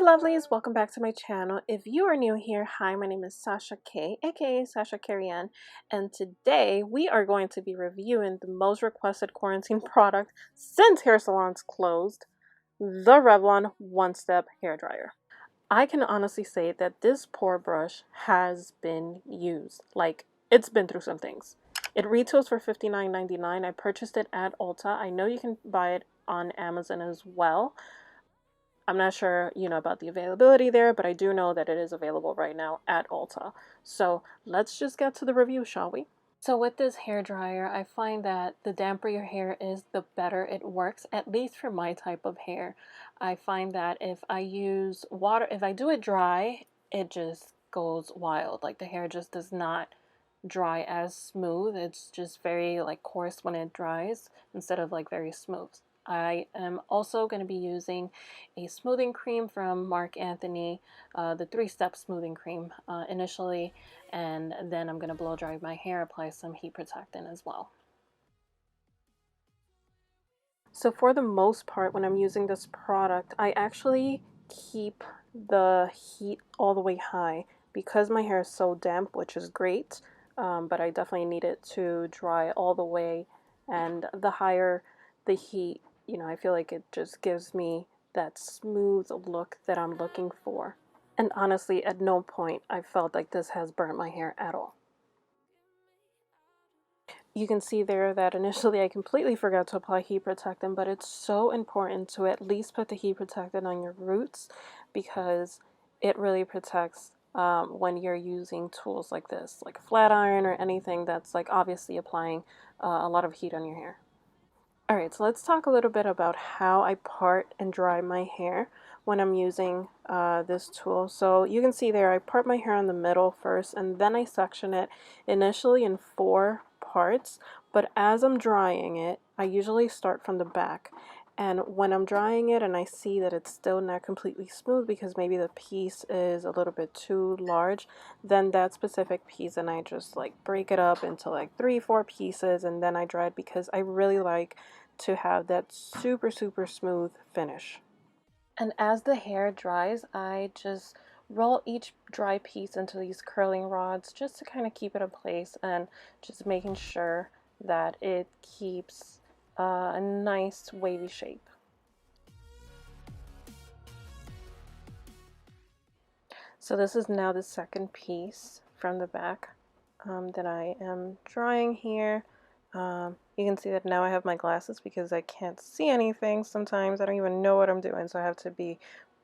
lovelies, welcome back to my channel. If you are new here, hi, my name is SASHA K, aka SASHA KERIAN, and today we are going to be reviewing the most requested quarantine product since hair salons closed, the Revlon One Step Hair Dryer. I can honestly say that this poor brush has been used. Like, it's been through some things. It retails for $59.99. I purchased it at Ulta. I know you can buy it on Amazon as well. I'm not sure, about the availability there, but I do know that it is available right now at Ulta. So let's just get to the review, shall we? So with this hair dryer, I find that the damper your hair is, the better it works, at least for my type of hair. I find that if I use water, if I do it dry, it just goes wild. Like the hair just does not dry as smooth. It's just very like coarse when it dries instead of like very smooth. I am also going to be using a smoothing cream from Marc Anthony, the 3-step smoothing cream initially, and then I'm going to blow dry my hair, apply some heat protectant as well. So for the most part, when I'm using this product, I actually keep the heat all the way high because my hair is so damp, which is great, but I definitely need it to dry all the way, and the higher the heat, I feel like it just gives me that smooth look that I'm looking for. And honestly, at no point I felt like this has burnt my hair at all. You can see there that initially I completely forgot to apply heat protectant, but it's so important to at least put the heat protectant on your roots because it really protects when you're using tools like this, like a flat iron or anything that's like obviously applying a lot of heat on your hair. Alright, so let's talk a little bit about how I part and dry my hair when I'm using this tool. So you can see there I part my hair in the middle first and then I section it initially in 4 parts, but as I'm drying it, I usually start from the back. And when I'm drying it and I see that it's still not completely smooth because maybe the piece is a little bit too large, then that specific piece, and I just like break it up into like 3-4 pieces and then I dry it because I really like to have that super smooth finish. And as the hair dries, I just roll each dry piece into these curling rods just to kind of keep it in place and just making sure that it keeps a nice wavy shape. So this is now the second piece from the back that I am drying here. You can see that now I have my glasses because I can't see anything sometimes. I don't even know what I'm doing, so I have to be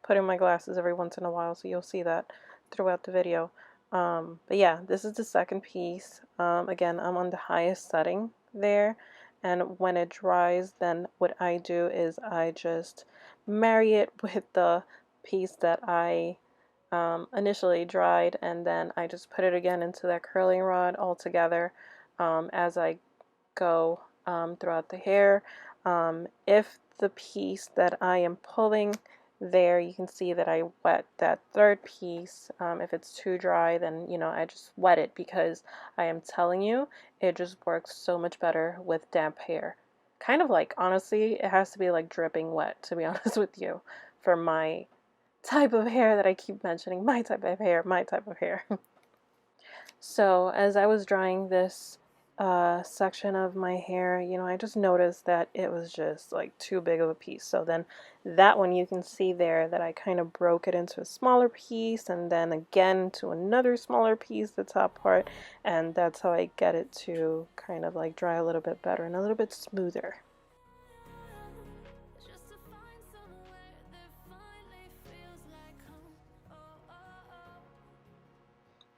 putting my glasses every once in a while, so you'll see that throughout the video. But yeah, this is the second piece. Again, I'm on the highest setting there, and when it dries, then what I do is I just marry it with the piece that I initially dried, and then I just put it again into that curling rod all together as I go throughout the hair. If the piece that I am pulling there, you can see that I wet that third piece. If it's too dry, then I just wet it because I am telling you, it just works so much better with damp hair. Kind of like, honestly, it has to be like dripping wet, to be honest with you, for my type of hair that I keep mentioning. My type of hair, my type of hair. So as I was drying this section of my hair, I just noticed that it was just like too big of a piece. So then that one, you can see there that I kind of broke it into a smaller piece and then again to another smaller piece, the top part, and that's how I get it to kind of like dry a little bit better and a little bit smoother.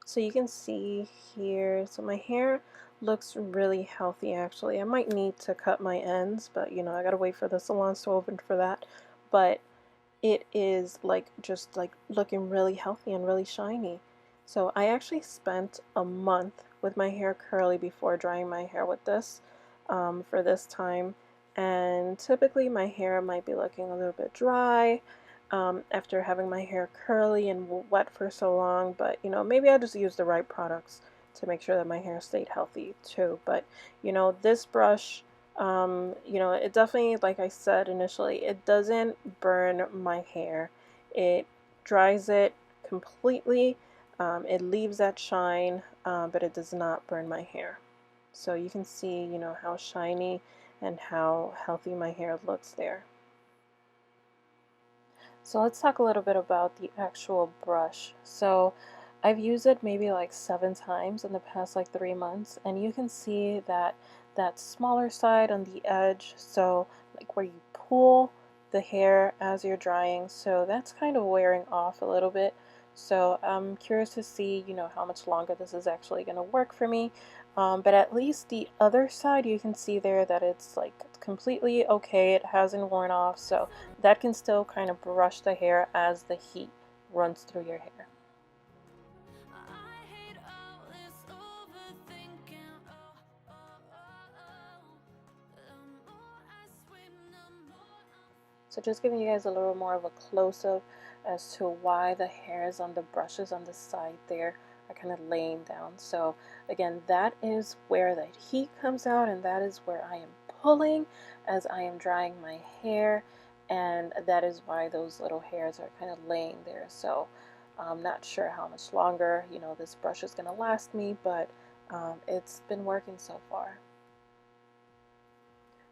So you can see here, so my hair looks really healthy actually. I might need to cut my ends, but I gotta wait for the salons to open for that. But it is like just like looking really healthy and really shiny. So I actually spent a month with my hair curly before drying my hair with this for this time. And typically my hair might be looking a little bit dry after having my hair curly and wet for so long, but maybe I just used the right products to make sure that my hair stayed healthy too. But this brush, it definitely, like I said initially, it doesn't burn my hair. It dries it completely. It leaves that shine, but it does not burn my hair. So you can see, you know, how shiny and how healthy my hair looks there. So let's talk a little bit about the actual brush. So I've used it maybe like 7 times in the past like 3 months, and you can see that that smaller side on the edge, so like where you pull the hair as you're drying, so that's kind of wearing off a little bit. So I'm curious to see, you know, how much longer this is actually going to work for me. But at least the other side, you can see there that it's like completely okay. It hasn't worn off, so that can still kind of brush the hair as the heat runs through your hair. So just giving you guys a little more of a close-up as to why the hairs on the brushes on the side there are kind of laying down. So again, that is where the heat comes out, and that is where I am pulling as I am drying my hair, and that is why those little hairs are kind of laying there. So I'm not sure how much longer, you know, this brush is going to last me, but it's been working so far.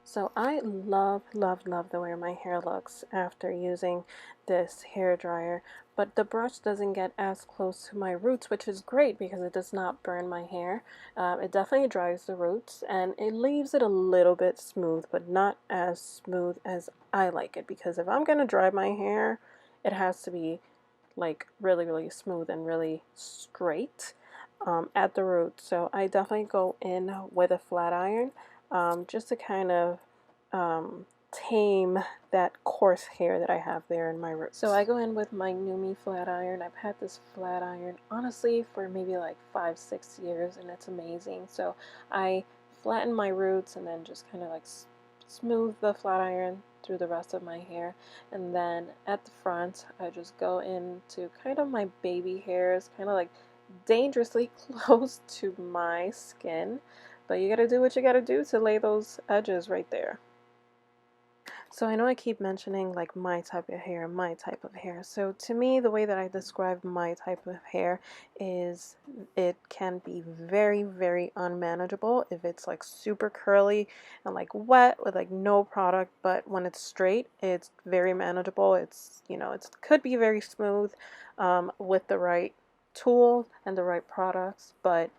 So I love the way my hair looks after using this hair dryer, but the brush doesn't get as close to my roots, which is great because it does not burn my hair. It definitely dries the roots and it leaves it a little bit smooth, but not as smooth as I like it, because if I'm gonna dry my hair, it has to be like really smooth and really straight at the root. So I definitely go in with a flat iron, just to kind of tame that coarse hair that I have there in my roots. So I go in with my NUME flat iron. I've had this flat iron honestly for maybe like 5-6 years, and it's amazing. So I flatten my roots and then just kind of like smooth the flat iron through the rest of my hair, and then at the front I just go into kind of my baby hairs, kind of like dangerously close to my skin, but you gotta do what you gotta do to lay those edges right there. So I know I keep mentioning like my type of hair, my type of hair. So to me, the way that I describe my type of hair is it can be very unmanageable if it's like super curly and like wet with like no product, but when it's straight, it's very manageable. It's, you know, it could be very smooth with the right tool and the right products, but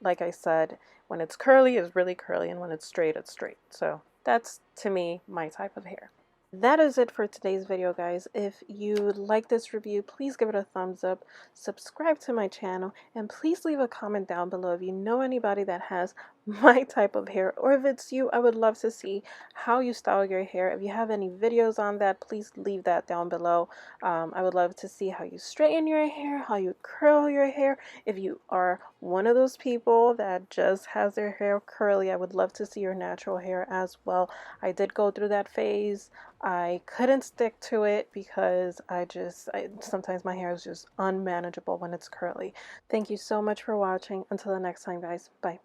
like I said, when it's curly, it's really curly, and when it's straight, it's straight. So that's, to me, my type of hair. That is it for today's video, guys. If you like this review, please give it a thumbs up, subscribe to my channel, and please leave a comment down below if you know anybody that has my type of hair, or if it's you, I would love to see how you style your hair. If you have any videos on that, please leave that down below. I would love to see how you straighten your hair, how you curl your hair. If you are one of those people that just has their hair curly, I would love to see your natural hair as well. I did go through that phase. I couldn't stick to it because sometimes my hair is just unmanageable when it's curly. Thank you so much for watching. Until the next time, guys. Bye.